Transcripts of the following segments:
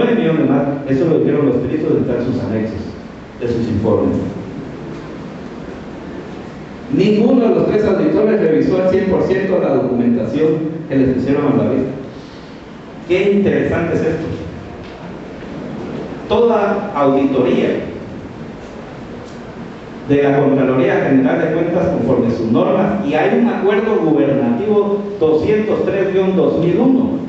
9 millones más. Eso lo dijeron los peritos, están en sus anexos de sus informes. Ninguno de los 3 auditores revisó al 100% la documentación que les pusieron a la vista. Qué interesante es esto. Toda auditoría de la Contraloría General de Cuentas conforme sus normas, y hay un acuerdo gubernativo 203-2001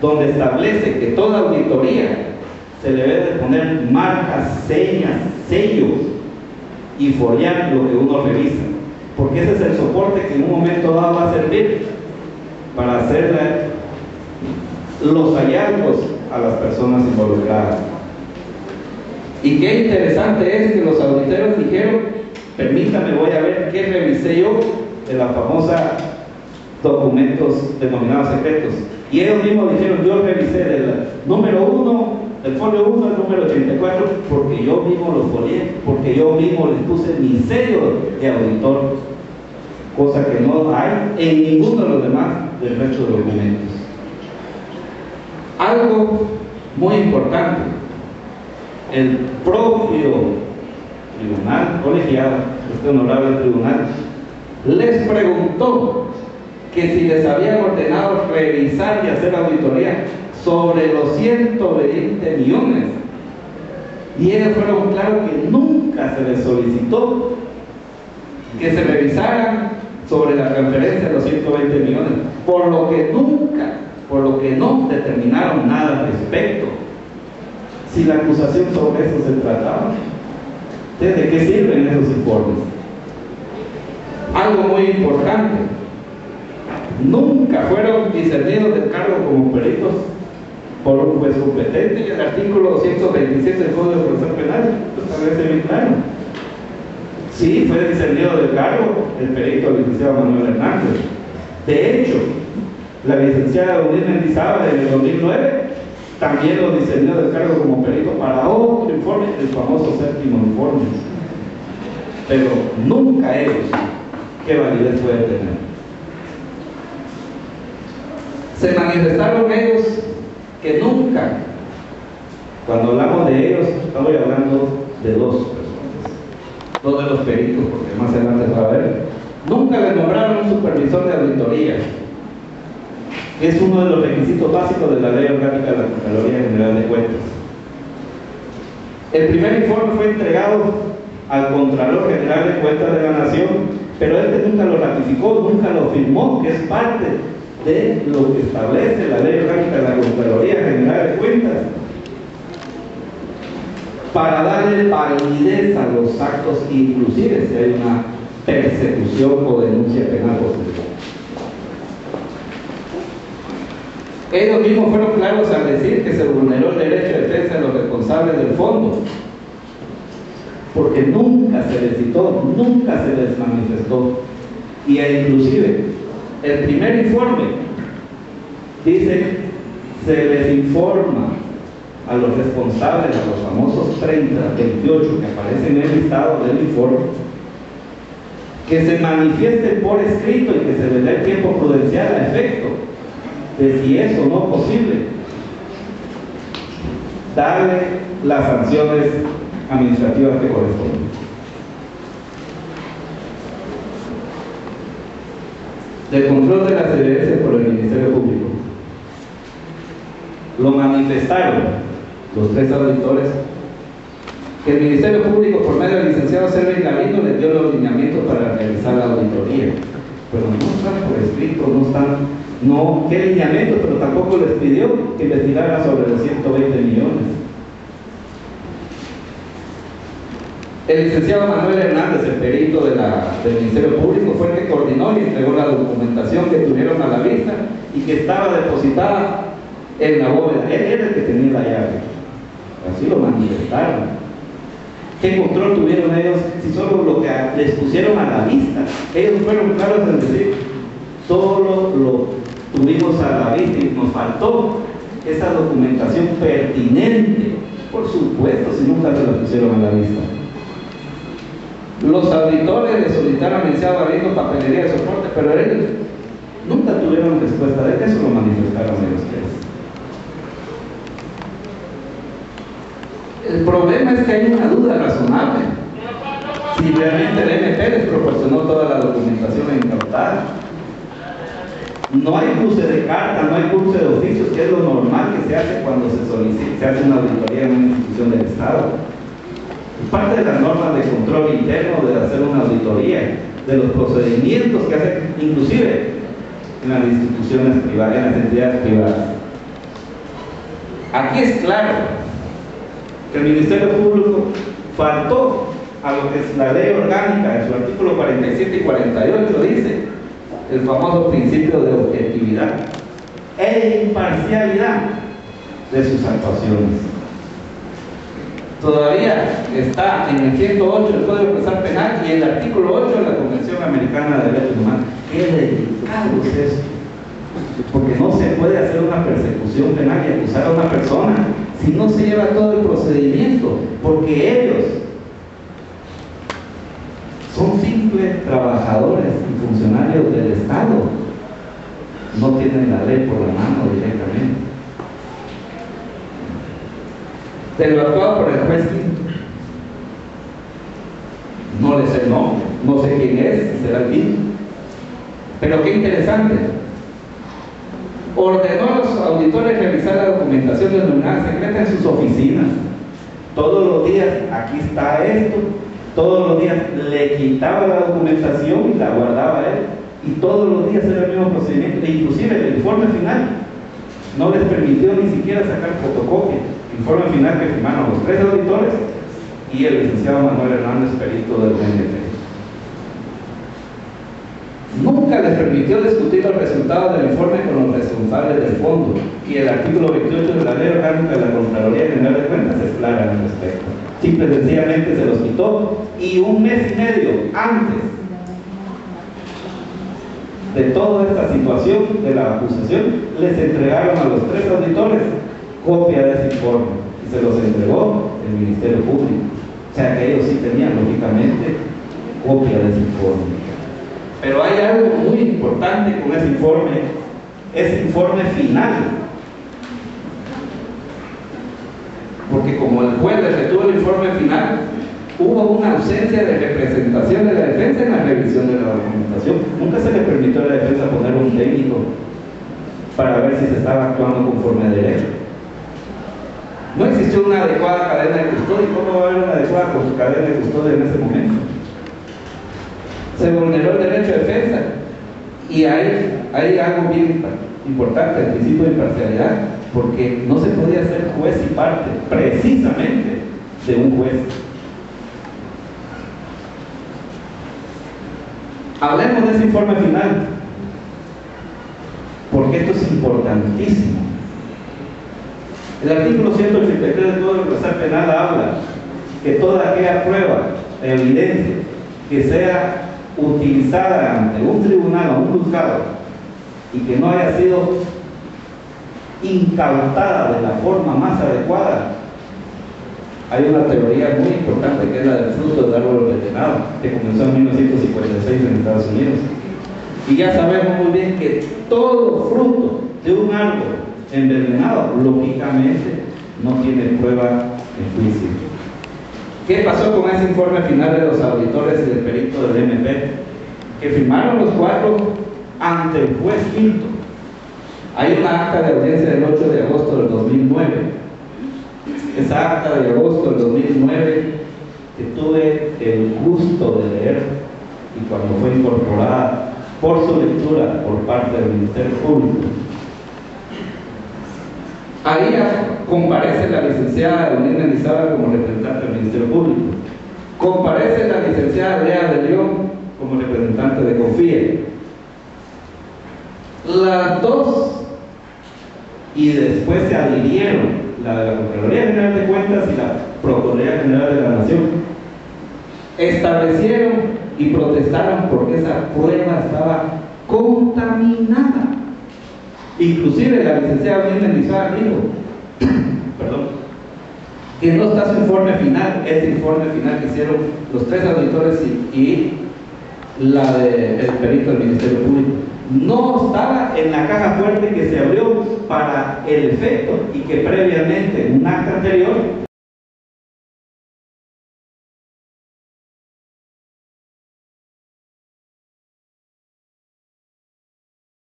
donde establece que toda auditoría se le debe de poner marcas, señas, sellos y follar lo que uno revisa, porque ese es el soporte que en un momento dado va a servir para hacer los hallazgos a las personas involucradas. Y qué interesante es que los auditores dijeron: permítame, voy a ver qué revisé yo de la famosa documentos denominados secretos. Y ellos mismos dijeron: yo revisé del número 1, del folio 1 al número 84, porque yo mismo los folié, porque yo mismo les puse mi sello de auditor, cosa que no hay en ninguno de los demás del resto de documentos. Algo muy importante: el propio tribunal colegiado, este honorable tribunal, les preguntó que si les habían ordenado revisar y hacer auditoría sobre los 120 millones, y ellos fueron claros que nunca se les solicitó que se revisaran sobre la transferencia de los 120 millones, por lo que no determinaron nada al respecto. Si la acusación sobre eso se trataba, ¿de qué sirven esos informes? Algo muy importante: nunca fueron discernidos del cargo como peritos por un juez competente, y el artículo 227 del Código de Procesal Penal lo establece bien claro. Sí, fue discernido del cargo el perito licenciado Manuel Hernández. De hecho, la licenciada Odil Mendizábal en el 2009 también lo discernió del cargo como perito para otro informe, el famoso séptimo informe. Pero nunca ellos, ¿qué validez puede tener? Se manifestaron ellos que nunca, cuando hablamos de ellos, estoy hablando de 2 personas, 2 de los peritos, porque más adelante va a ver, nunca le nombraron un supervisor de auditoría. Es uno de los requisitos básicos de la Ley Orgánica de la Contraloría General de Cuentas. El primer informe fue entregado al Contralor General de Cuentas de la Nación, pero este nunca lo ratificó, nunca lo firmó, que es parte de lo que establece la Ley Orgánica de la Contraloría General de Cuentas, para darle validez a los actos, inclusive si hay una persecución o denuncia penal posterior. Ellos mismos fueron claros al decir que se vulneró el derecho de defensa de los responsables del fondo, porque nunca se les citó, nunca se les manifestó. Y inclusive el primer informe dice: se les informa a los responsables, a los famosos 30-28 que aparecen en el listado del informe, que se manifiesten por escrito y que se les dé tiempo prudencial a efecto de, si eso no es posible, darle las sanciones administrativas que corresponden. Del control de las evidencias por el Ministerio Público, lo manifestaron los 3 auditores, que el Ministerio Público, por medio del licenciado Selvin Galindo, les dio los lineamientos para realizar la auditoría, pero no están por escrito, qué lineamientos, pero tampoco les pidió que investigara sobre los 120 millones. El licenciado Manuel Hernández, el perito del Ministerio Público, fue el que coordinó y entregó la documentación que tuvieron a la vista y que estaba depositada en la bóveda. Él era el que tenía la llave. Así lo manifestaron. ¿Qué control tuvieron ellos si solo lo que les pusieron a la vista? Ellos fueron claros en decir: solo lo tuvimos a la vista y nos faltó esa documentación pertinente. Por supuesto, si nunca se la pusieron a la vista. Los auditores le solicitaron al licenciado Galindo papelería de soporte, pero ellos nunca tuvieron respuesta de eso, lo manifestaron ellos. El problema es que hay una duda razonable si realmente el MP les proporcionó toda la documentación incautada. No hay cruce de cartas, no hay cruce de oficios, que es lo normal que se hace cuando se hace una auditoría en una institución del Estado. Parte de las normas de control interno de hacer una auditoría, de los procedimientos que hacen, inclusive en las instituciones privadas, en las entidades privadas. Aquí es claro que el Ministerio Público faltó a lo que es la ley orgánica en su artículo 47 y 48, dice el famoso principio de objetividad e imparcialidad de sus actuaciones. Todavía está en el 108 del Código Procesal Penal y el artículo 8 de la Convención Americana de Derechos Humanos. ¡Qué delicado es esto! Porque no se puede hacer una persecución penal y acusar a una persona si no se lleva todo el procedimiento, porque ellos son simples trabajadores y funcionarios del Estado, no tienen la ley por la mano directamente. De lo actuado por el juez quinto, no le sé el nombre, no sé quién es, será el quinto, pero qué interesante. Ordenó a los auditores revisar la documentación denominada secreta en sus oficinas. Todos los días, aquí está esto, todos los días le quitaba la documentación y la guardaba él, y todos los días era el mismo procedimiento, e inclusive el informe final no les permitió ni siquiera sacar fotocopia. Informe final que firmaron los 3 auditores y el licenciado Manuel Hernández, perito del BNP. Nunca les permitió discutir los resultados del informe con los responsables del fondo, y el artículo 28 de la Ley Orgánica de la Contraloría General de Cuentas es clara al respecto. Simple y sencillamente se los quitó, y un mes y medio antes de toda esta situación de la acusación les entregaron a los 3 auditores copia de ese informe y se los entregó el Ministerio Público. O sea que ellos sí tenían lógicamente copia de ese informe. Pero hay algo muy importante con ese informe final, porque como el juez le retuvo el informe final, hubo una ausencia de representación de la defensa en la revisión de la documentación. Nunca se le permitió a la defensa poner un técnico para ver si se estaba actuando conforme a derecho. No existió una adecuada cadena de custodia. ¿Cómo va a haber una adecuada cadena de custodia en ese momento? Se vulneró el derecho de defensa, y hay algo bien importante, el principio de imparcialidad, porque no se podía ser juez y parte precisamente de un juez. Hablemos de ese informe final, porque esto es importantísimo. El artículo 183 del Código Procesal Penal habla que toda aquella prueba, evidencia, que sea utilizada ante un tribunal o un juzgado y que no haya sido incautada de la forma más adecuada. Hay una teoría muy importante que es la del fruto del árbol envenenado, que comenzó en 1956 en Estados Unidos, y ya sabemos muy bien que todo fruto de un árbol envenenado lógicamente no tiene prueba en juicio. ¿Qué pasó con ese informe final de los auditores y del perito del MP? Que firmaron los 4 ante el juez quinto. Hay una acta de audiencia del 8 de agosto del 2009. Esa acta de agosto del 2009 que tuve el gusto de leer, y cuando fue incorporada por su lectura por parte del Ministerio Público, ahí comparece la licenciada Evelina Elizabeth como representante del Ministerio Público, comparece la licenciada Lea de León como representante de CONFIE. Las dos, y después se adhirieron la de la Contraloría General de Cuentas y la Procuraduría General de la Nación, establecieron y protestaron porque esa prueba estaba contaminada. Inclusive la licenciada Evelina Elizabeth dijo que no está su informe final, ese informe final que hicieron los 3 auditores y la del perito del Ministerio Público, no estaba en la caja fuerte que se abrió para el efecto, y que previamente en un acta anterior